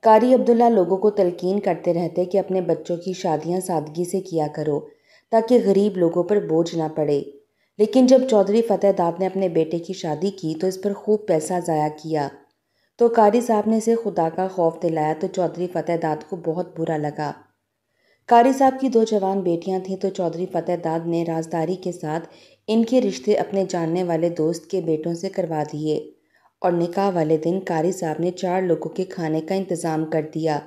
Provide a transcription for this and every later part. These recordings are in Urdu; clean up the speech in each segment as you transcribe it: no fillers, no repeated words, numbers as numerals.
قاری عبداللہ لوگوں کو تلقین کرتے رہتے کہ اپنے بچوں کی شادیاں سادگی سے کیا کرو تاکہ غریب لوگوں پر بوجھ نہ پڑے، لیکن جب چودھری فتح داد نے اپنے بیٹے کی شادی کی تو اس پر خوب پیسہ ضائع کیا۔ تو قاری صاحب نے اسے خدا کا خوف دلایا تو چودھری فتح داد کو بہت برا لگا۔ قاری صاحب کی 2 جوان بیٹیاں تھیں تو چودھری فتح داد نے رازداری کے ساتھ ان کے رشتے اپنے جاننے والے دوست کے بیٹوں سے کروا دیے اور نکاح والے دن قاری صاحب نے 4 لوگوں کے کھانے کا انتظام کر دیا۔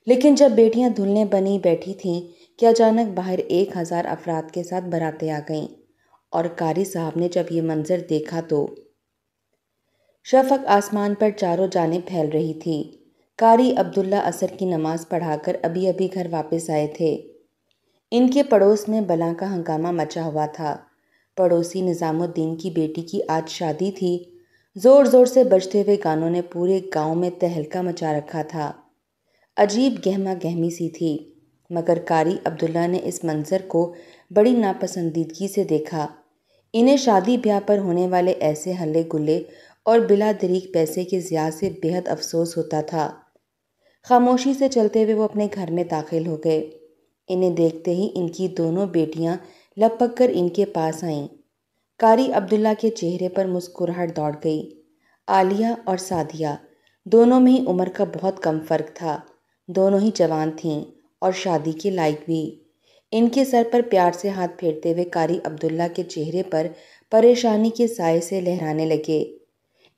لیکن جب بیٹیاں دھلنے بنی بیٹھی تھیں کہ اچانک باہر 1000 افراد کے ساتھ باراتیں آ گئیں، اور قاری صاحب نے جب یہ منظر دیکھا تو شفق آسمان پر چاروں جانب پھیل رہی تھی۔ قاری عبداللہ عصر کی نماز پڑھا کر ابھی ابھی گھر واپس آئے تھے۔ ان کے پڑوس میں بلا کا ہنگامہ مچا ہوا تھا۔ پڑوسی نظام الدین کی بیٹی کی آج شادی تھی۔ زور زور سے بجتے ہوئے گانوں نے پورے گاؤں میں تہلکہ مچا رکھا تھا۔ عجیب گہما گہمی سی تھی، مگر قاری عبداللہ نے اس منظر کو بڑی ناپسندیدگی سے دیکھا۔ انہیں شادی بیاہ پر ہونے والے ایسے ہلے گلے اور بلا دریغ پیسے کے ضیاع سے بے حد افسوس ہوتا تھا۔ خاموشی سے چلتے ہوئے وہ اپنے گھر میں داخل ہو گئے۔ انہیں دیکھتے ہی ان کی دونوں بیٹیاں لپک کر ان کے پاس آئیں۔ قاری عبداللہ کے چہرے پر مسکراہٹ دوڑ گئی۔ عالیہ اور سعدیہ دونوں میں ہی عمر کا بہت کم فرق تھا۔ دونوں ہی جوان تھیں اور شادی کے لائق بھی۔ ان کے سر پر پیار سے ہاتھ پھیرتے ہوئے قاری عبداللہ کے چہرے پر پریشانی کے سائے سے لہرانے لگے۔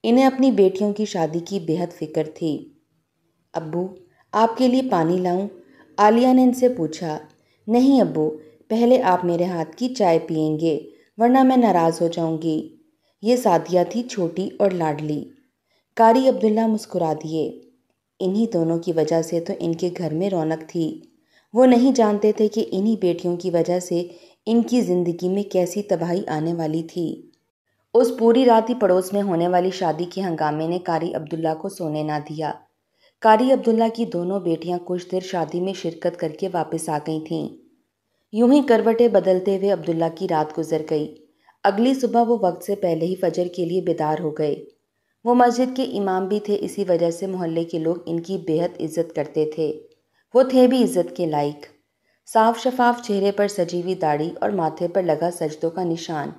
انہیں اپنی بیٹیوں کی شادی کی بے حد فکر تھی۔ ابو، آپ کے لیے پانی لاؤں؟ عالیہ نے ان سے پوچھا۔ نہیں ابو، پہلے آپ میرے ہاتھ کی چائے پئیں گے ورنہ میں ناراض ہو جاؤں گی۔ یہ سعدیہ تھی، چھوٹی اور لاڈلی۔ قاری عبداللہ مسکرا دیے۔ انہی دونوں کی وجہ سے تو ان کے گھر میں رونق تھی۔ وہ نہیں جانتے تھے کہ انہی بیٹیوں کی وجہ سے ان کی زندگی میں کیسی تباہی آنے والی تھی۔ اس پوری رات ہی پڑوس میں ہونے والی شادی کے ہنگامے نے قاری عبداللہ کو سونے نہ دیا۔ قاری عبداللہ کی دونوں بیٹیاں کچھ دیر شادی میں شرکت کر کے واپس آ گئی تھیں۔ یوں ہی کروٹیں بدلتے ہوئے عبداللہ کی رات گزر گئی۔ اگلی صبح وہ وقت سے پہلے ہی فجر کے لیے بیدار ہو گئے۔ وہ مسجد کے امام بھی تھے، اسی وجہ سے محلے کے لوگ ان کی بے حد عزت کرتے تھے۔ وہ تھے بھی عزت کے لائق۔ صاف شفاف چہرے پر سجی ہوئی داڑھی اور ماتھے پر لگا سجدوں کا نشان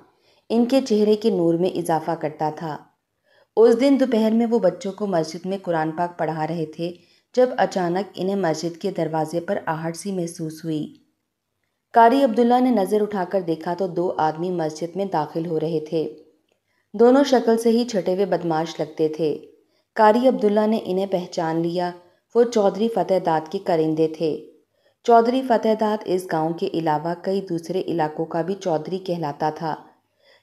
ان کے چہرے کے نور میں اضافہ کرتا تھا۔ اس دن دوپہر میں وہ بچوں کو مسجد میں قرآن پاک پڑھا رہے تھے جب اچانک انہیں مسجد کے دروازے پر آہٹ سی محسوس ہوئی۔ قاری عبداللہ نے نظر اٹھا کر دیکھا تو 2 آدمی مسجد میں داخل ہو رہے تھے۔ دونوں شکل سے ہی چھٹے ہوئے بدماش لگتے تھے۔ قاری عبداللہ نے انہیں پہچان لیا۔ وہ چودھری فتح داد کے کرندے تھے۔ چودھری فتح داد اس گاؤں کے علاوہ کئی دوسرے علاقوں کا بھی چودھری کہلاتا تھا۔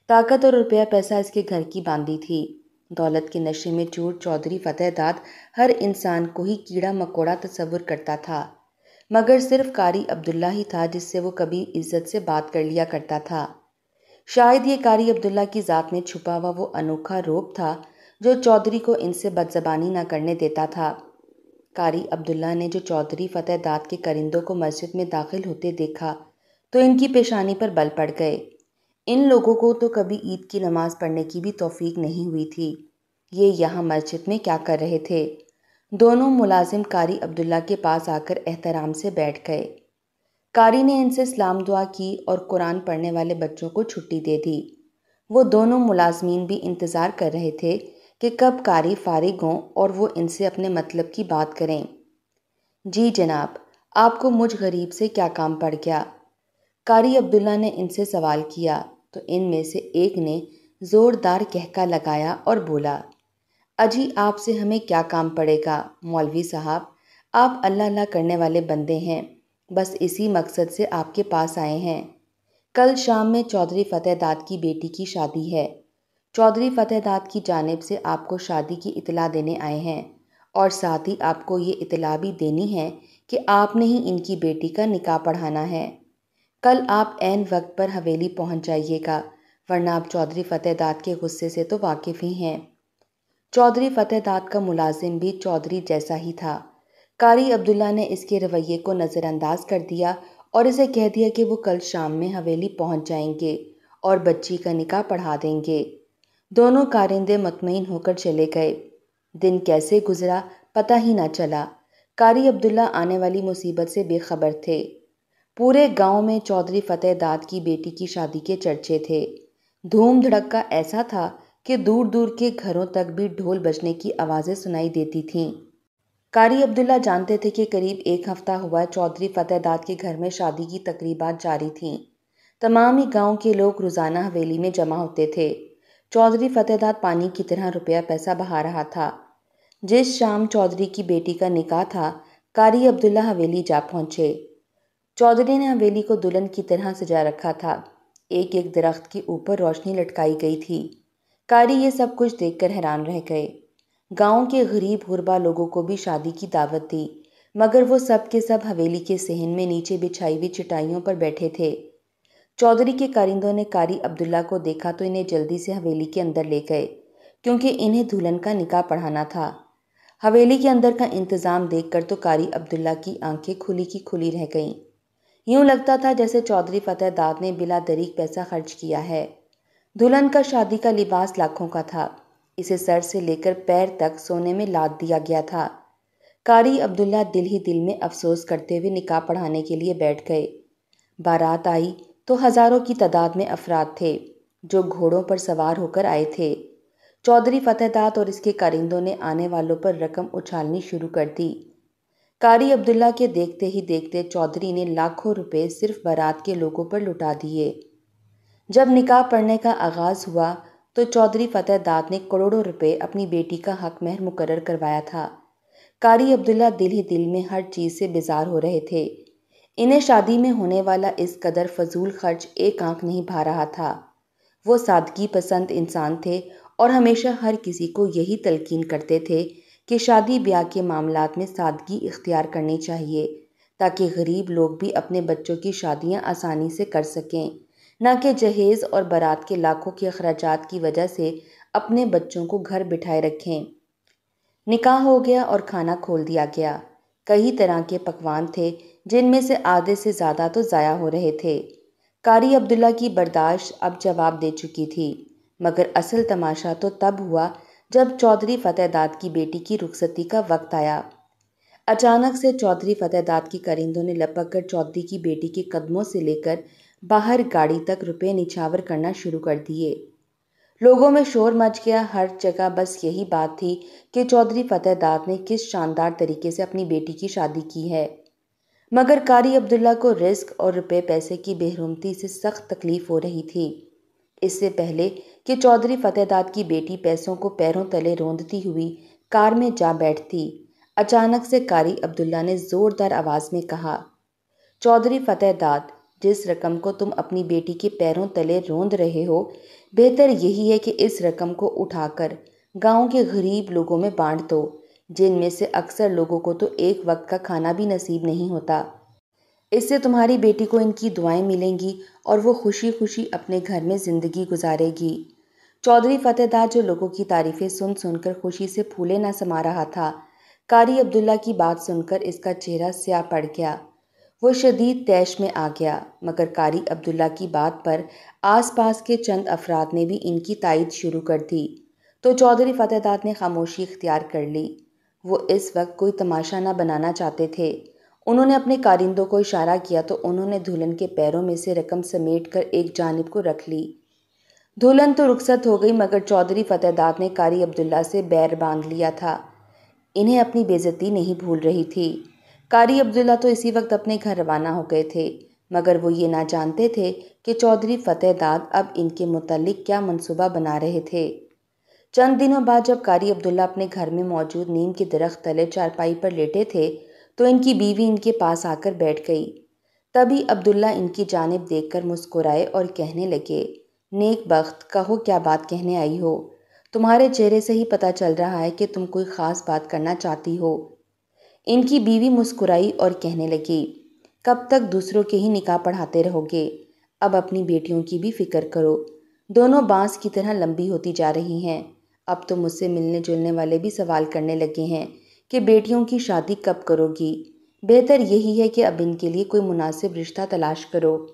طاقت اور روپیہ پیسہ اس کے گھر کی باندھی تھی۔ دولت کے نشے میں چور چودھری فتح داد ہر انسان کو ہی کیڑا مکوڑا تصور کرتا تھا، مگر صرف قاری عبداللہ ہی تھا جس سے وہ کبھی عزت سے بات کر لیا کرتا تھا۔ شاید یہ قاری عبداللہ کی ذات میں چھپا ہوا وہ انوکھا روب تھا جو چودھری کو ان سے بدزبانی نہ کرنے دیتا تھا۔ قاری عبداللہ نے جو چودھری فتح داد کے کرندوں کو مسجد میں داخل ہوتے دیکھا تو ان کی پیشانی پر بل پڑ گئے۔ ان لوگوں کو تو کبھی عید کی نماز پڑھنے کی بھی توفیق نہیں ہوئی تھی۔ یہ یہاں مسجد میں کیا کر رہے تھے؟ دونوں ملازم قاری عبداللہ کے پاس آ کر احترام سے بیٹھ گئے۔ قاری نے ان سے سلام دعا کی اور قرآن پڑھنے والے بچوں کو چھٹی دے دی۔ وہ دونوں ملازمین بھی انتظار کر رہے تھے کہ کب قاری فارغ ہوں اور وہ ان سے اپنے مطلب کی بات کریں۔ جی جناب، آپ کو مجھ غریب سے کیا کام پڑ گیا؟ قاری عبداللہ نے ان سے سوال کیا تو ان میں سے ایک نے زوردار کہکا لگایا اور بولا، اجی آپ سے ہمیں کیا کام پڑے گا مولوی صاحب، آپ اللہ اللہ کرنے والے بندے ہیں، بس اسی مقصد سے آپ کے پاس آئے ہیں۔ کل شام میں چودھری فتح داد کی بیٹی کی شادی ہے۔ چودھری فتح داد کی جانب سے آپ کو شادی کی اطلاع دینے آئے ہیں اور ساتھ ہی آپ کو یہ اطلاع بھی دینی ہے کہ آپ نے ہی ان کی بیٹی کا نکاح پڑھانا ہے۔ کل آپ عین وقت پر حویلی پہنچ جائیے گا ورنہ آپ چودھری فتح داد کے غصے سے تو واقف ہی ہیں۔ چودھری فتح داد کا ملازم بھی چودھری جیسا ہی تھا۔ قاری عبداللہ نے اس کے رویے کو نظر انداز کر دیا اور اسے کہہ دیا کہ وہ کل شام میں حویلی پہنچ جائیں گے اور بچی کا نکاح پڑھا دیں گے۔ دونوں کارندے مطمئن ہو کر چلے گئے۔ دن کیسے گزرا پتہ ہی نہ چلا۔ قاری عبداللہ آنے والی مصیبت سے بے خبر تھے۔ پورے گاؤں میں چودھری فتح داد کی بیٹی کی شادی کے چرچے تھے۔ دھوم دھڑکا ایسا تھا کہ دور دور کے گھروں تک بھی ڈھول بجنے کی آوازیں سنائی دیتی تھیں۔ قاری عبداللہ جانتے تھے کہ قریب ایک ہفتہ ہوا چودھری فتح داد کے گھر میں شادی کی تقریبات جاری تھیں۔ تمام ہی گاؤں کے لوگ روزانہ حویلی میں جمع ہوتے تھے۔ چودھری فتح داد پانی کی طرح روپیہ پیسہ بہا رہا تھا۔ جس شام چودھری کی بیٹی کا نکاح تھا، قاری عبداللہ حویلی جا پہنچے۔ چودھری نے حویلی کو دلہن کی طرح سجا رکھا تھا۔ ایک ایک درخت کے اوپر روشنی لٹکائی گئی تھی۔ قاری یہ سب کچھ دیکھ کر حیران رہ گئے۔ گاؤں کے غریب غربا لوگوں کو بھی شادی کی دعوت دی، مگر وہ سب کے سب حویلی کے صحن میں نیچے بچھائی ہوئی چٹائیوں پر بیٹھے تھے۔ چودھری کے کارندوں نے قاری عبداللہ کو دیکھا تو انہیں جلدی سے حویلی کے اندر لے گئے، کیونکہ انہیں دلہن کا نکاح پڑھانا تھا۔ حویلی کے اندر کا انتظام دیکھ کر تو قاری عبداللہ کی آنکھیں کھلی کی کھلی رہ گئیں۔ یوں لگتا تھا جیسے چودھری فتح داد نے بلا دریغ پیسہ خرچ کیا ہے۔ دلہن کا شادی کا لباس لاکھوں کا تھا۔ اسے سر سے لے کر پیر تک سونے میں لاد دیا گیا تھا۔ قاری عبداللہ دل ہی دل میں افسوس کرتے ہوئے نکاح پڑھانے کے لیے بیٹھ گئے۔ بارات آئی تو ہزاروں کی تعداد میں افراد تھے جو گھوڑوں پر سوار ہو کر آئے تھے۔ چودھری فتح داد اور اس کے کارندوں نے آنے والوں پر رقم اچھالنی شروع کر دی۔ قاری عبداللہ کے دیکھتے ہی دیکھتے چودھری نے لاکھوں روپے صرف بارات کے لوگوں پر لٹا دیے۔ جب نکاح پڑھنے کا آغاز ہوا تو چودھری فتح داد نے کروڑوں روپے اپنی بیٹی کا حق مہر مقرر کروایا تھا۔ قاری عبداللہ دل ہی دل میں ہر چیز سے بیزار ہو رہے تھے۔ انہیں شادی میں ہونے والا اس قدر فضول خرچ ایک آنکھ نہیں بھا رہا تھا۔ وہ سادگی پسند انسان تھے اور ہمیشہ ہر کسی کو یہی تلقین کرتے تھے کہ شادی بیاہ کے معاملات میں سادگی اختیار کرنی چاہیے، تاکہ غریب لوگ بھی اپنے بچوں کی شادیاں آسانی سے کر سکیں، نہ کہ جہیز اور بارات کے لاکھوں کے اخراجات کی وجہ سے اپنے بچوں کو گھر بٹھائے رکھیں۔ نکاح ہو گیا اور کھانا کھول دیا گیا۔ کئی طرح کے پکوان تھے جن میں سے آدھے سے زیادہ تو ضائع ہو رہے تھے۔ قاری عبداللہ کی برداشت اب جواب دے چکی تھی، مگر اصل تماشا تو تب ہوا جب چودھری فتح داد کی بیٹی کی رخصتی کا وقت آیا۔ اچانک سے چودھری فتح داد کے کارندوں نے لپک کر چودھری کی بیٹی کے قدموں سے لے کر باہر گاڑی تک روپے نچھاور کرنا شروع کر دیے۔ لوگوں میں شور مچ گیا۔ ہر جگہ بس یہی بات تھی کہ چودھری فتح داد نے کس شاندار طریقے سے اپنی بیٹی کی شادی کی ہے۔ مگر قاری عبداللہ کو رزق اور روپے پیسے کی بے حرمتی سے سخت تکلیف ہو رہی تھی۔ اس سے پہلے کہ چودھری فتح داد کی بیٹی پیسوں کو پیروں تلے روندتی ہوئی کار میں جا بیٹھتی، اچانک سے قاری عبداللہ نے زوردار آواز میں کہا، چودھری فتح داد، جس رقم کو تم اپنی بیٹی کے پیروں تلے روند رہے ہو، بہتر یہی ہے کہ اس رقم کو اٹھا کر گاؤں کے غریب لوگوں میں بانٹ دو، جن میں سے اکثر لوگوں کو تو ایک وقت کا کھانا بھی نصیب نہیں ہوتا۔ اس سے تمہاری بیٹی کو ان کی دعائیں ملیں گی اور وہ خوشی خوشی اپنے گھر میں زندگی گزارے گی۔ چودھری فتح داد جو لوگوں کی تعریفیں سن سن کر خوشی سے پھولے نہ سما رہا تھا، قاری عبداللہ کی بات سن کر اس کا چہرہ سیاہ پڑ گیا۔ وہ شدید طیش میں آ گیا، مگر قاری عبداللہ کی بات پر آس پاس کے چند افراد نے بھی ان کی تائید شروع کر دی، تو چودھری فتح داد نے خاموشی اختیار کر لی۔ وہ اس وقت کوئی تماشا نہ بنانا چاہتے تھے۔ انہوں نے اپنے کارندوں کو اشارہ کیا تو انہوں نے دلہن کے پیروں میں سے رقم سمیٹ کر ایک جانب کو رکھ لی۔ دلہن تو رخصت ہو گئی، مگر چودھری فتح داد نے قاری عبداللہ سے بیر باندھ لیا تھا۔ انہیں اپنی بے عزتی نہیں بھول رہی تھی۔ قاری عبداللہ تو اسی وقت اپنے گھر روانہ ہو گئے تھے، مگر وہ یہ نہ جانتے تھے کہ چودھری فتح داد اب ان کے متعلق کیا منصوبہ بنا رہے تھے۔ چند دنوں بعد جب قاری عبداللہ اپنے گھر میں موجود نیم کے درخت تلے چارپائی پر لیٹے تھے تو ان کی بیوی ان کے پاس آ کر بیٹھ گئی۔ تبھی عبداللہ ان کی جانب دیکھ کر مسکرائے اور کہنے لگے، نیک بخت، کہو کیا بات کہنے آئی ہو؟ تمہارے چہرے سے ہی پتہ چل رہا ہے کہ تم کوئی خاص بات کرنا چاہتی ہو۔ ان کی بیوی مسکرائی اور کہنے لگی، کب تک دوسروں کے ہی نکاح پڑھاتے رہو گے؟ اب اپنی بیٹیوں کی بھی فکر کرو۔ دونوں بانس کی طرح لمبی ہوتی جا رہی ہیں۔ اب تو مجھ سے ملنے جلنے والے بھی سوال کرنے لگے ہیں کہ بیٹیوں کی شادی کب کرو گی؟ بہتر یہی ہے کہ اب ان کے لیے کوئی مناسب رشتہ تلاش کرو۔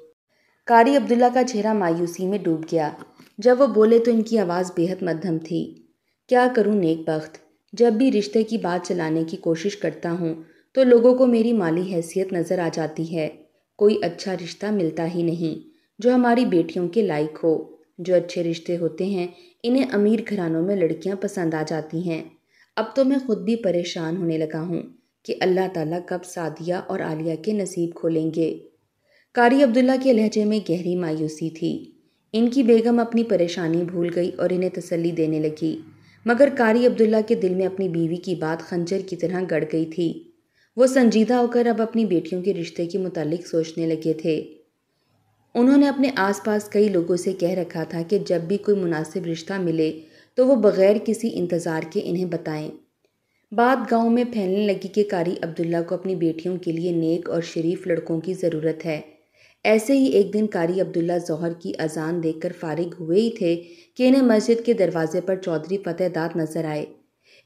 قاری عبداللہ کا چہرہ مایوسی میں ڈوب گیا۔ جب وہ بولے تو ان کی آواز بے حد مدھم تھی، کیا کروں نیک بخت؟ جب بھی رشتے کی بات چلانے کی کوشش کرتا ہوں تو لوگوں کو میری مالی حیثیت نظر آ جاتی ہے۔ کوئی اچھا رشتہ ملتا ہی نہیں جو ہماری بیٹیوں کے لائق ہو۔ جو اچھے رشتے ہوتے ہیں انہیں امیر گھرانوں میں لڑکیاں پسند آ جاتی ہیں۔ اب تو میں خود بھی پریشان ہونے لگا ہوں کہ اللہ تعالیٰ کب سعدیہ اور عالیہ کے نصیب کھولیں گے۔ قاری عبداللہ کے لہجے میں گہری مایوسی تھی۔ ان کی بیگم اپنی پریشانی بھول گئی اور انہیں تسلی دینے لگی، مگر قاری عبداللہ کے دل میں اپنی بیوی کی بات خنجر کی طرح گڑ گئی تھی۔ وہ سنجیدہ ہو کر اب اپنی بیٹیوں کے رشتے کے متعلق سوچنے لگے تھے۔ انہوں نے اپنے آس پاس کئی لوگوں سے کہہ رکھا تھا کہ جب بھی کوئی مناسب رشتہ ملے تو وہ بغیر کسی انتظار کے انہیں بتائیں۔ بات گاؤں میں پھیلنے لگی کہ قاری عبداللہ کو اپنی بیٹیوں کے لیے نیک اور شریف لڑکوں کی ضرورت ہے۔ ایسے ہی ایک دن قاری عبداللہ ظہر کی اذان دیکھ کر فارغ ہوئے ہی تھے کہ انہیں مسجد کے دروازے پر چودھری فتح داد نظر آئے۔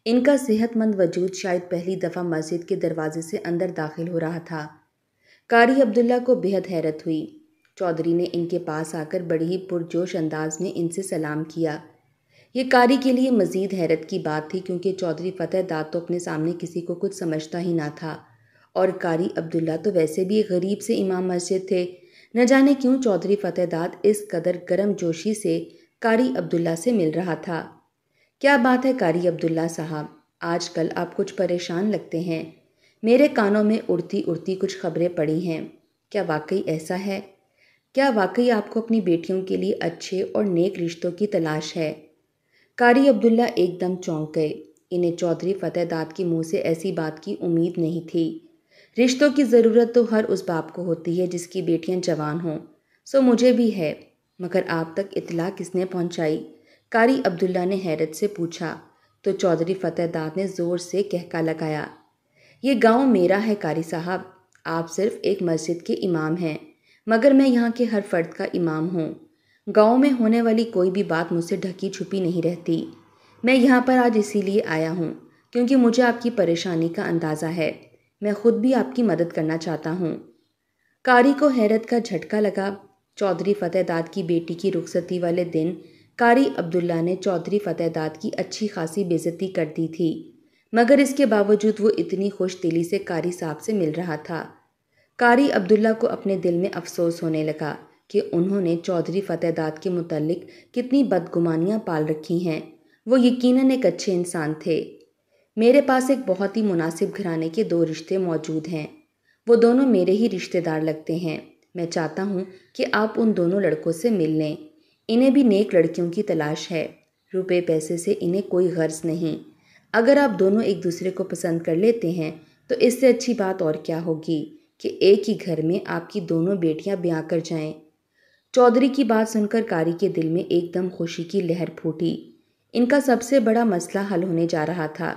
ان کا صحت مند وجود شاید پہلی دفعہ مسجد کے دروازے سے اندر داخل ہو رہا تھا۔ قاری عبداللہ کو بہت حیرت ہوئی۔ چودھری نے ان کے پاس آ کر بڑی ہی پرجوش انداز میں ان سے سلام کیا۔ یہ قاری کے لیے مزید حیرت کی بات تھی کیونکہ چودھری فتح داد تو اپنے سامنے کسی کو کچھ سمجھتا ہی نہ تھا، اور قاری عبداللہ تو ویسے بھی ایک غریب سے امام مسجد تھے۔ نہ جانے کیوں چودھری فتح داد اس قدر گرم جوشی سے قاری عبداللہ سے مل رہا تھا۔ کیا بات ہے قاری عبداللہ صاحب، آج کل آپ کچھ پریشان لگتے ہیں۔ میرے کانوں میں اڑتی اڑتی کچھ خبریں پڑی ہیں۔ کیا واقعی ایسا ہے؟ کیا واقعی آپ کو اپنی بیٹیوں کے لیے اچھے اور نیک رشتوں کی تلاش ہے؟ قاری عبداللہ ایک دم چونک گئے۔ انہیں چودھری فتح داد کے منہ سے ایسی بات کی امید نہیں تھی۔ رشتوں کی ضرورت تو ہر اس باپ کو ہوتی ہے جس کی بیٹیاں جوان ہوں، سو مجھے بھی ہے، مگر آپ تک اطلاع کس نے پہنچائی؟ قاری عبداللہ نے حیرت سے پوچھا تو چودھری فتح داد نے زور سے کہکا لگایا، یہ گاؤں میرا ہے قاری صاحب، آپ صرف ایک مسجد کے امام ہیں، مگر میں یہاں کے ہر فرد کا امام ہوں۔ گاؤں میں ہونے والی کوئی بھی بات مجھ سے ڈھکی چھپی نہیں رہتی۔ میں یہاں پر آج اسی لیے آیا ہوں کیونکہ مجھے آپ کی پریشانی کا اندازہ ہے۔ میں خود بھی آپ کی مدد کرنا چاہتا ہوں۔ قاری کو حیرت کا جھٹکا لگا۔ چودھری فتح داد کی بیٹی کی رخصتی والے دن قاری عبداللہ نے چودھری فتح داد کی اچھی خاصی بے عزتی کر دی تھی، مگر اس کے باوجود وہ اتنی خوش دلی سے قاری صاحب سے مل رہا تھا۔ قاری عبداللہ کو اپنے دل میں افسوس ہونے لگا کہ انہوں نے چودھری فتح داد کے متعلق کتنی بدگمانیاں پال رکھی ہیں۔ وہ یقیناً ایک اچھے انسان تھے۔ میرے پاس ایک بہت ہی مناسب گھرانے کے 2 رشتے موجود ہیں، وہ دونوں میرے ہی رشتہ دار لگتے ہیں۔ میں چاہتا ہوں کہ آپ ان دونوں لڑکوں سے مل لیں۔ انہیں بھی نیک لڑکیوں کی تلاش ہے، روپے پیسے سے انہیں کوئی غرض نہیں۔ اگر آپ دونوں ایک دوسرے کو پسند کر لیتے ہیں تو اس سے اچھی بات اور کیا ہوگی کہ ایک ہی گھر میں آپ کی دونوں بیٹیاں بیاہ کر جائیں۔ چودھری کی بات سن کر قاری کے دل میں ایک دم خوشی کی لہر پھوٹی۔ ان کا سب سے بڑا مسئلہ حل ہونے جا رہا تھا۔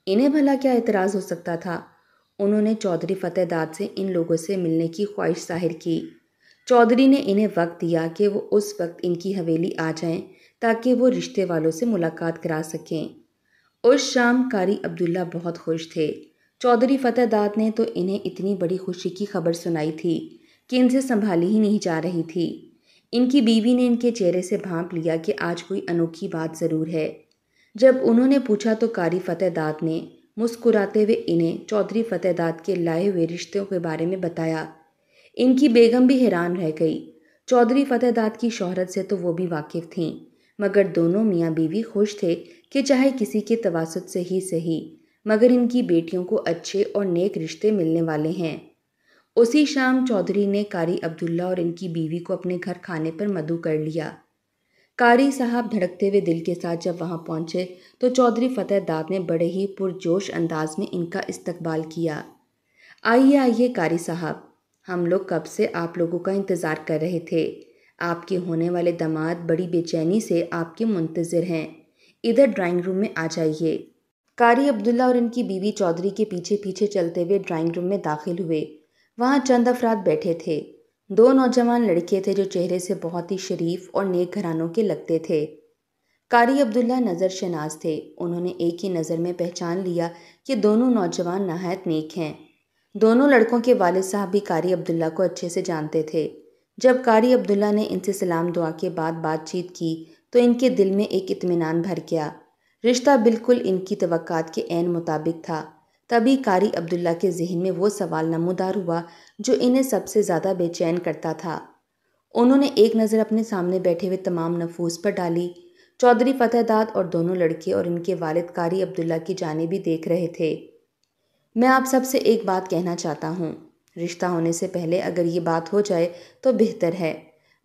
انہیں بھلا کیا اعتراض ہو سکتا تھا؟ انہوں نے چودھری فتح داد سے ان لوگوں سے ملنے کی خواہش ظاہر کی۔ چودھری نے انہیں وقت دیا کہ وہ اس وقت ان کی حویلی آ جائیں تاکہ وہ رشتے والوں سے ملاقات کرا سکیں۔ اس شام قاری عبداللہ بہت خوش تھے۔ چودھری فتح داد نے تو انہیں اتنی بڑی خوشی کی خبر سنائی تھی کہ ان سے سنبھالی ہی نہیں جا رہی تھی۔ ان کی بیوی نے ان کے چہرے سے بھانپ لیا کہ آج کوئی انوکھی بات ضرور ہے۔ جب انہوں نے پوچھا تو قاری فتح داد نے مسکراتے ہوئے انہیں چودھری فتح داد کے لائے ہوئے رشتوں کے بارے میں بتایا۔ ان کی بیگم بھی حیران رہ گئی۔ چودھری فتح داد کی شہرت سے تو وہ بھی واقف تھیں، مگر دونوں میاں بیوی خوش تھے کہ چاہے کسی کے تواسط سے ہی صحیح، مگر ان کی بیٹیوں کو اچھے اور نیک رشتے ملنے والے ہیں۔ اسی شام چودھری نے قاری عبداللہ اور ان کی بیوی کو اپنے گھر کھانے پر مدعو کر لیا۔ قاری صاحب دھڑکتے ہوئے دل کے ساتھ جب وہاں پہنچے تو چودھری فتح داد نے بڑے ہی پرجوش انداز میں ان کا استقبال کیا۔ آئیے آئیے قاری صاحب، ہم لوگ کب سے آپ لوگوں کا انتظار کر رہے تھے۔ آپ کے ہونے والے داماد بڑی بے چینی سے آپ کے منتظر ہیں، ادھر ڈرائنگ روم میں آ جائیے۔ قاری عبداللہ اور ان کی بیوی چودھری کے پیچھے پیچھے چلتے ہوئے ڈرائنگ روم میں داخل ہوئے۔ وہاں چند افراد بیٹھے تھے۔ 2 نوجوان لڑکے تھے جو چہرے سے بہت ہی شریف اور نیک گھرانوں کے لگتے تھے۔ قاری عبداللہ نظر شناس تھے۔ انہوں نے ایک ہی نظر میں پہچان لیا کہ دونوں نوجوان نہایت نیک ہیں۔ دونوں لڑکوں کے والد صاحب بھی قاری عبداللہ کو اچھے سے جانتے تھے۔ جب قاری عبداللہ نے ان سے سلام دعا کے بعد بات چیت کی تو ان کے دل میں ایک اطمینان بھر گیا۔ رشتہ بالکل ان کی توقعات کے عین مطابق تھا۔ تبھی قاری عبداللہ کے ذہن میں وہ سوال نمودار ہوا جو انہیں سب سے زیادہ بے چین کرتا تھا۔ انہوں نے ایک نظر اپنے سامنے بیٹھے ہوئے تمام نفوس پر ڈالی۔ چودھری فتح داد اور دونوں لڑکے اور ان کے والد قاری عبداللہ کی جانب بھی دیکھ رہے تھے۔ میں آپ سب سے ایک بات کہنا چاہتا ہوں۔ رشتہ ہونے سے پہلے اگر یہ بات ہو جائے تو بہتر ہے۔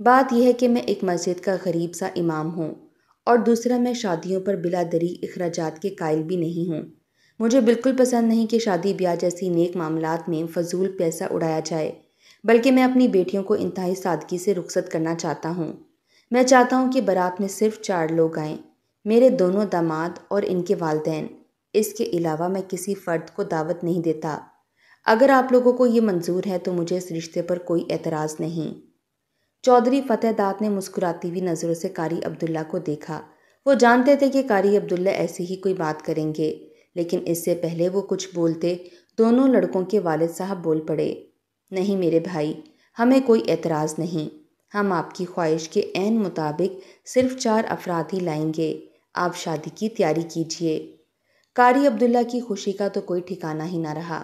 بات یہ ہے کہ میں ایک مسجد کا غریب سا امام ہوں، اور دوسرا میں شادیوں پر بلا دریغ اخراجات کے قائل بھی نہیں ہوں۔ مجھے بالکل پسند نہیں کہ شادی بیاہ جیسی نیک معاملات میں فضول پیسہ اڑایا جائے، بلکہ میں اپنی بیٹیوں کو انتہائی سادگی سے رخصت کرنا چاہتا ہوں۔ میں چاہتا ہوں کہ بارات میں صرف 4 لوگ آئیں، میرے دونوں داماد اور ان کے والدین۔ اس کے علاوہ میں کسی فرد کو دعوت نہیں دیتا۔ اگر آپ لوگوں کو یہ منظور ہے تو مجھے اس رشتے پر کوئی اعتراض نہیں۔ چودھری فتح داد نے مسکراتی ہوئی نظروں سے قاری عبداللہ کو دیکھا۔ وہ جانتے تھے کہ قاری عبداللہ ایسی ہی کوئی بات کریں گے، لیکن اس سے پہلے وہ کچھ بولتے دونوں لڑکوں کے والد صاحب بول پڑے۔ نہیں میرے بھائی، ہمیں کوئی اعتراض نہیں۔ ہم آپ کی خواہش کے عین مطابق صرف 4 افراد ہی لائیں گے۔ آپ شادی کی تیاری کیجیے۔ قاری عبداللہ کی خوشی کا تو کوئی ٹھکانہ ہی نہ رہا۔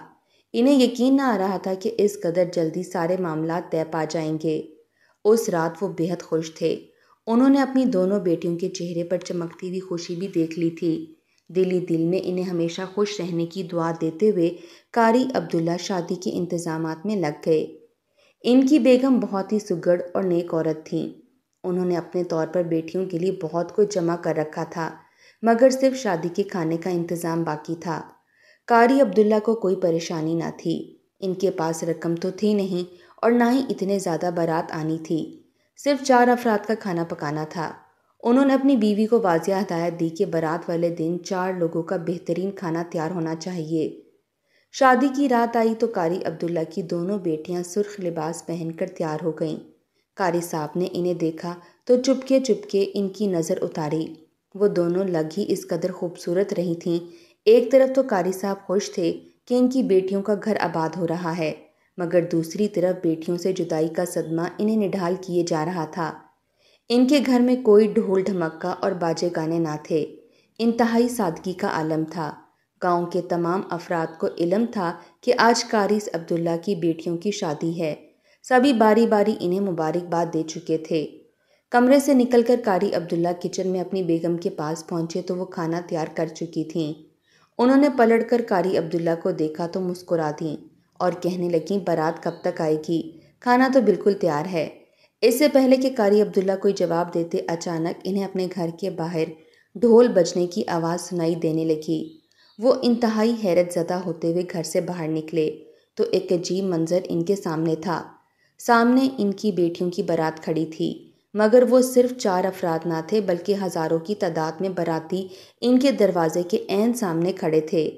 انہیں یقین نہ آ رہا تھا کہ اس قدر جلدی سارے معاملات طے پا جائیں گے۔ اس رات وہ بے حد خوش تھے۔ انہوں نے اپنی دونوں بیٹیوں کے چہرے پر چمکتی ہوئی خوشی بھی دیکھ لی تھی۔ دل ہی دل میں انہیں ہمیشہ خوش رہنے کی دعا دیتے ہوئے قاری عبداللہ شادی کے انتظامات میں لگ گئے۔ ان کی بیگم بہت ہی سگڑ اور نیک عورت تھیں۔ انہوں نے اپنے طور پر بیٹیوں کے لیے بہت کچھ جمع کر رکھا تھا، مگر صرف شادی کے کھانے کا انتظام باقی تھا۔ قاری عبداللہ کو کوئی پریشانی نہ تھی۔ ان کے پاس رقم تو تھی نہیں اور نہ ہی اتنے زیادہ بارات آنی تھی۔ صرف 4 افراد کا کھانا پکانا تھا۔ انہوں نے اپنی بیوی کو واضح ہدایت دی کہ بارات والے دن 4 لوگوں کا بہترین کھانا تیار ہونا چاہیے۔ شادی کی رات آئی تو قاری عبداللہ کی دونوں بیٹیاں سرخ لباس پہن کر تیار ہو گئیں۔ قاری صاحب نے انہیں دیکھا تو چپکے چپکے ان کی نظر اتاری۔ وہ دونوں لگ ہی اس قدر خوبصورت رہی تھیں۔ ایک طرف تو قاری صاحب خوش تھے کہ ان کی بیٹیوں کا گھر آباد ہو رہا ہے، مگر دوسری طرف بیٹیوں سے جدائی کا صدمہ انہیں نڈھال کیے جا رہا تھا۔ ان کے گھر میں کوئی ڈھول ڈھمکا اور باجے گانے نہ تھے۔ انتہائی سادگی کا عالم تھا۔ گاؤں کے تمام افراد کو علم تھا کہ آج قاری عبداللہ کی بیٹیوں کی شادی ہے۔ سبھی باری باری انہیں مبارکباد دے چکے تھے۔ کمرے سے نکل کر قاری عبداللہ کچن میں اپنی بیگم کے پاس پہنچے تو وہ کھانا تیار کر چکی تھیں۔ انہوں نے پلٹ کر قاری عبداللہ کو دیکھا تو مسکرا دیں اور کہنے لگیں بارات کب تک آئے گی؟ کھانا تو بالکل تیار ہے۔ اس سے پہلے کہ قاری عبداللہ کوئی جواب دیتے اچانک انہیں اپنے گھر کے باہر ڈھول بجنے کی آواز سنائی دینے لگی۔ وہ انتہائی حیرت زدہ ہوتے ہوئے گھر سے باہر نکلے تو ایک عجیب منظر ان کے سامنے تھا۔ سامنے ان کی بیٹیوں کی بارات کھڑی تھی، مگر وہ صرف 4 افراد نہ تھے بلکہ ہزاروں کی تعداد میں باراتی ان کے دروازے کے عین سامنے کھڑے تھے۔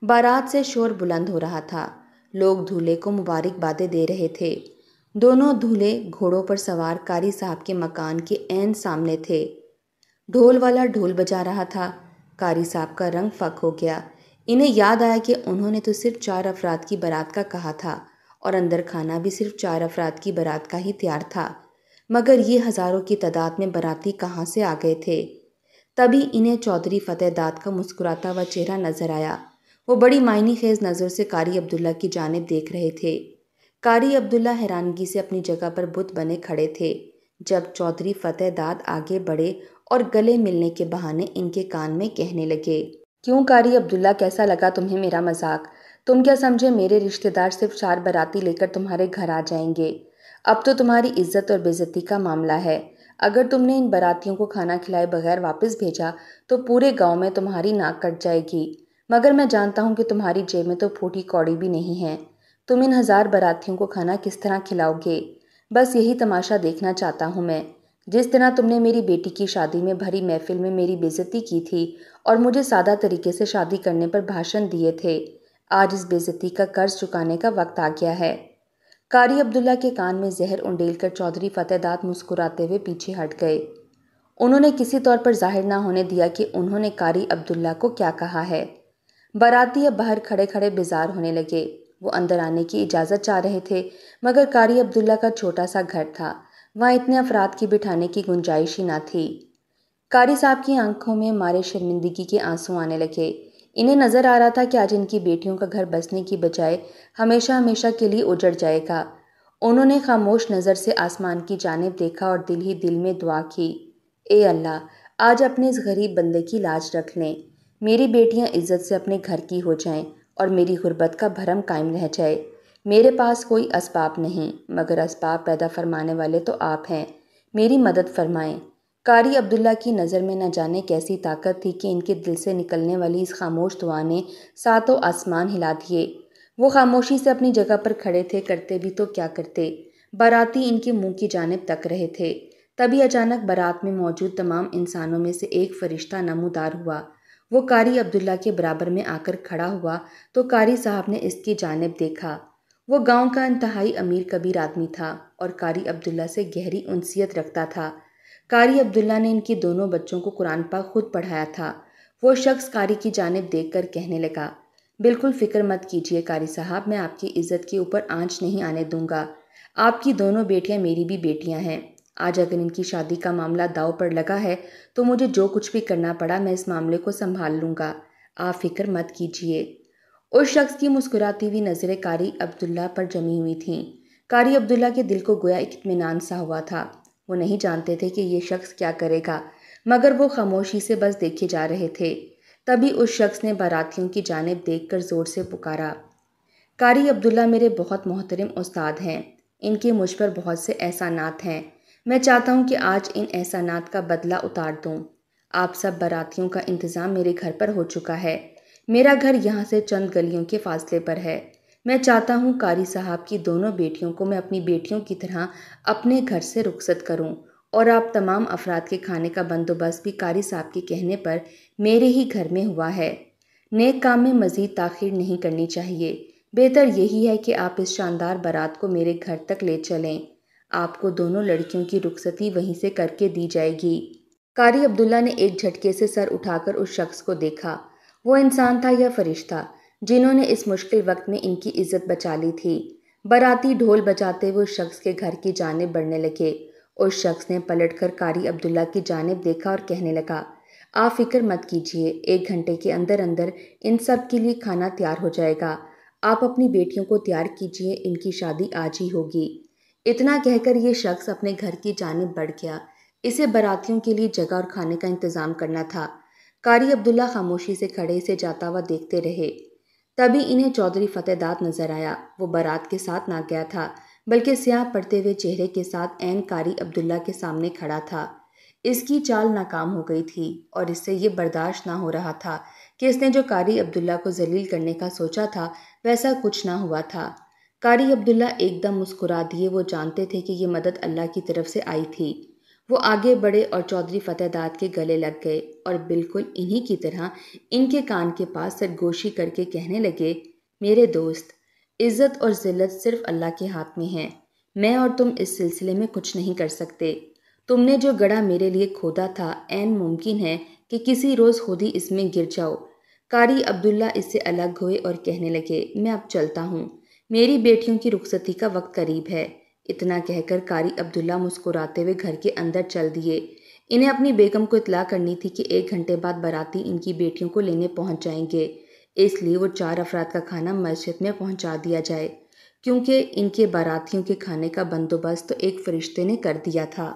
بارات سے شور بلند ہو رہا تھا۔ لوگ دولہے کو مبارکبادیں دے رہے تھے۔ دونوں دولہے گھوڑوں پر سوار قاری صاحب کے مکان کے عین سامنے تھے۔ ڈھول والا ڈھول بجا رہا تھا۔ قاری صاحب کا رنگ فک ہو گیا۔ انہیں یاد آیا کہ انہوں نے تو صرف 4 افراد کی بارات کا کہا تھا اور اندر کھانا بھی صرف 4 افراد کی بارات کا ہی تیار تھا، مگر یہ ہزاروں کی تعداد میں باراتی کہاں سے آ گئے تھے؟ تبھی انہیں چودھری فتح داد کا مسکراتا ہوا چہرہ نظر آیا۔ وہ بڑی معنی خیز نظروں سے قاری عبداللہ کی جانب دیکھ رہے تھے۔ قاری عبداللہ حیرانگی سے اپنی جگہ پر بت بنے کھڑے تھے جب چودھری فتح داد آگے بڑھے اور گلے ملنے کے بہانے ان کے کان میں کہنے لگے، کیوں قاری عبداللہ، کیسا لگا تمہیں میرا مذاق؟ تم کیا سمجھے میرے رشتہ دار صرف 4 باراتی لے کر تمہارے گھر آ جائیں گے؟ اب تو تمہاری عزت اور بے عزتی کا معاملہ ہے۔ اگر تم نے ان باراتیوں کو کھانا کھلائے بغیر واپس بھیجا تو پورے گاؤں میں تمہاری ناک کٹ جائے گی، مگر میں جانتا ہوں کہ تمہاری جیب میں تو پھوٹی کوڑی بھی نہیں ہے۔ تم ان 1000 باراتیوں کو کھانا کس طرح کھلاؤ گے؟ بس یہی تماشا دیکھنا چاہتا ہوں میں۔ جس طرح تم نے میری بیٹی کی شادی میں بھری محفل میں میری بے عزتی کی تھی اور مجھے سادہ طریقے سے شادی کرنے پر بھاشن دیے تھے، آج اس بے عزتی کا قرض چکانے کا وقت آ گیا ہے۔ قاری عبداللہ کے کان میں زہر انڈیل کر چودھری فتح داد مسکراتے ہوئے پیچھے ہٹ گئے۔ انہوں نے کسی طور پر ظاہر نہ ہونے دیا کہ انہوں نے قاری عبداللہ کو کیا کہا ہے۔ باراتی اب باہر کھڑے کھڑے بیزار ہونے لگے۔ وہ اندر آنے کی اجازت چاہ رہے تھے، مگر قاری عبداللہ کا چھوٹا سا گھر تھا، وہاں اتنے افراد کی بٹھانے کی گنجائش ہی نہ تھی۔ قاری صاحب کی آنکھوں میں مارے شرمندگی کے آنسو آنے لگے۔ انہیں نظر آ رہا تھا کہ آج ان کی بیٹیوں کا گھر بسنے کی بجائے ہمیشہ ہمیشہ کے لیے اجڑ جائے گا۔ انہوں نے خاموش نظر سے آسمان کی جانب دیکھا اور دل ہی دل میں دعا کی، اے اللہ، آج اپنے اس غریب بندے کی لاج رکھ لیں، میری بیٹیاں عزت سے اپنے گھر کی ہو جائیں اور میری غربت کا بھرم قائم رہ جائے۔ میرے پاس کوئی اسباب نہیں مگر اسباب پیدا فرمانے والے تو آپ ہیں، میری مدد فرمائیں۔ قاری عبداللہ کی نظر میں نہ جانے کیسی طاقت تھی کہ ان کے دل سے نکلنے والی اس خاموش دعا نے ساتوں آسمان ہلا دیے۔ وہ خاموشی سے اپنی جگہ پر کھڑے تھے، کرتے بھی تو کیا کرتے، باراتی ان کے منہ کی جانب تک رہے تھے۔ تبھی اچانک بارات میں موجود تمام انسانوں میں سے ایک فرشتہ نمودار ہوا۔ وہ قاری عبداللہ کے برابر میں آ کر کھڑا ہوا تو قاری صاحب نے اس کی جانب دیکھا۔ وہ گاؤں کا انتہائی امیر کبیر آدمی تھا اور قاری عبداللہ سے گہری انسیت رکھتا تھا۔ قاری عبداللہ نے ان کے دونوں بچوں کو قرآن پاک خود پڑھایا تھا۔ وہ شخص قاری کی جانب دیکھ کر کہنے لگا، بالکل فکر مت کیجیے قاری صاحب، میں آپ کی عزت کے اوپر آنچ نہیں آنے دوں گا۔ آپ کی دونوں بیٹیاں میری بھی بیٹیاں ہیں۔ آج اگر ان کی شادی کا معاملہ داؤ پر لگا ہے تو مجھے جو کچھ بھی کرنا پڑا میں اس معاملے کو سنبھال لوں گا، آپ فکر مت کیجیے۔ اس شخص کی مسکراتی ہوئی نظریں قاری عبداللہ پر جمی ہوئی تھیں۔ قاری عبداللہ کے دل کو گویا ایک اطمینان سا ہوا تھا۔ وہ نہیں جانتے تھے کہ یہ شخص کیا کرے گا، مگر وہ خاموشی سے بس دیکھے جا رہے تھے۔ تبھی اس شخص نے باراتیوں کی جانب دیکھ کر زور سے پکارا، قاری عبداللہ میرے بہت محترم استاد ہیں، ان کے مجھ پر بہت سے احسانات ہیں، میں چاہتا ہوں کہ آج ان احسانات کا بدلہ اتار دوں۔ آپ سب باراتیوں کا انتظام میرے گھر پر ہو چکا ہے۔ میرا گھر یہاں سے چند گلیوں کے فاصلے پر ہے۔ میں چاہتا ہوں قاری صاحب کی دونوں بیٹیوں کو میں اپنی بیٹیوں کی طرح اپنے گھر سے رخصت کروں اور آپ تمام افراد کے کھانے کا بندوبست بھی قاری صاحب کے کہنے پر میرے ہی گھر میں ہوا ہے۔ نیک کام میں مزید تاخیر نہیں کرنی چاہیے۔ بہتر یہی ہے کہ آپ اس شاندار بارات کو میرے گھر تک لے چلیں۔ آپ کو دونوں لڑکیوں کی رخصتی وہیں سے کر کے دی جائے گی۔ قاری عبداللہ نے ایک جھٹکے سے سر اٹھا کر اس شخص کو دیکھا۔ وہ انسان تھا یا فرشتہ جنہوں نے اس مشکل وقت میں ان کی عزت بچا لی تھی۔ باراتی ڈھول بجاتے ہوئے اس شخص کے گھر کی جانب بڑھنے لگے۔ اس شخص نے پلٹ کر قاری عبداللہ کی جانب دیکھا اور کہنے لگا، آپ فکر مت کیجیے، 1 گھنٹے کے اندر اندر ان سب کے لیے کھانا تیار ہو جائے گا۔ آپ اپنی بیٹیوں کو تیار کیجیے، ان کی شادی آج ہی ہوگی۔ اتنا کہہ کر یہ شخص اپنے گھر کی جانب بڑھ گیا۔ اسے باراتیوں کے لیے جگہ اور کھانے کا انتظام کرنا تھا۔ قاری عبداللہ خاموشی سے کھڑے اسے جاتا ہوا دیکھتے رہے۔ تبھی انہیں چودھری فتح داد نظر آیا۔ وہ بارات کے ساتھ نہ گیا تھا بلکہ سیاہ پڑتے ہوئے چہرے کے ساتھ عین قاری عبداللہ کے سامنے کھڑا تھا۔ اس کی چال ناکام ہو گئی تھی اور اس سے یہ برداشت نہ ہو رہا تھا کہ اس نے جو قاری عبداللہ کو ذلیل کرنے کا سوچا تھا ویسا کچھ نہ ہوا تھا۔ قاری عبداللہ ایک دم مسکرا دیے۔ وہ جانتے تھے کہ یہ مدد اللہ کی طرف سے آئی تھی۔ وہ آگے بڑھے اور چودھری فتح داد کے گلے لگ گئے اور بالکل انہی کی طرح ان کے کان کے پاس سرگوشی کر کے کہنے لگے، میرے دوست، عزت اور ذلت صرف اللہ کے ہاتھ میں ہے۔ میں اور تم اس سلسلے میں کچھ نہیں کر سکتے۔ تم نے جو گڑھا میرے لیے کھودا تھا عین ممکن ہے کہ کسی روز خود ہی اس میں گر جاؤ۔ قاری عبداللہ اس سے الگ ہوئے اور کہنے لگے، میں اب چلتا ہوں، میری بیٹیوں کی رخصتی کا وقت قریب ہے۔ اتنا کہہ کر قاری عبداللہ مسکراتے ہوئے گھر کے اندر چل دیے۔ انہیں اپنی بیگم کو اطلاع کرنی تھی کہ 1 گھنٹے بعد باراتی ان کی بیٹیوں کو لینے پہنچ جائیں گے، اس لیے وہ 4 افراد کا کھانا مسجد میں پہنچا دیا جائے، کیونکہ ان کے باراتیوں کے کھانے کا بندوبست تو ایک فرشتے نے کر دیا تھا۔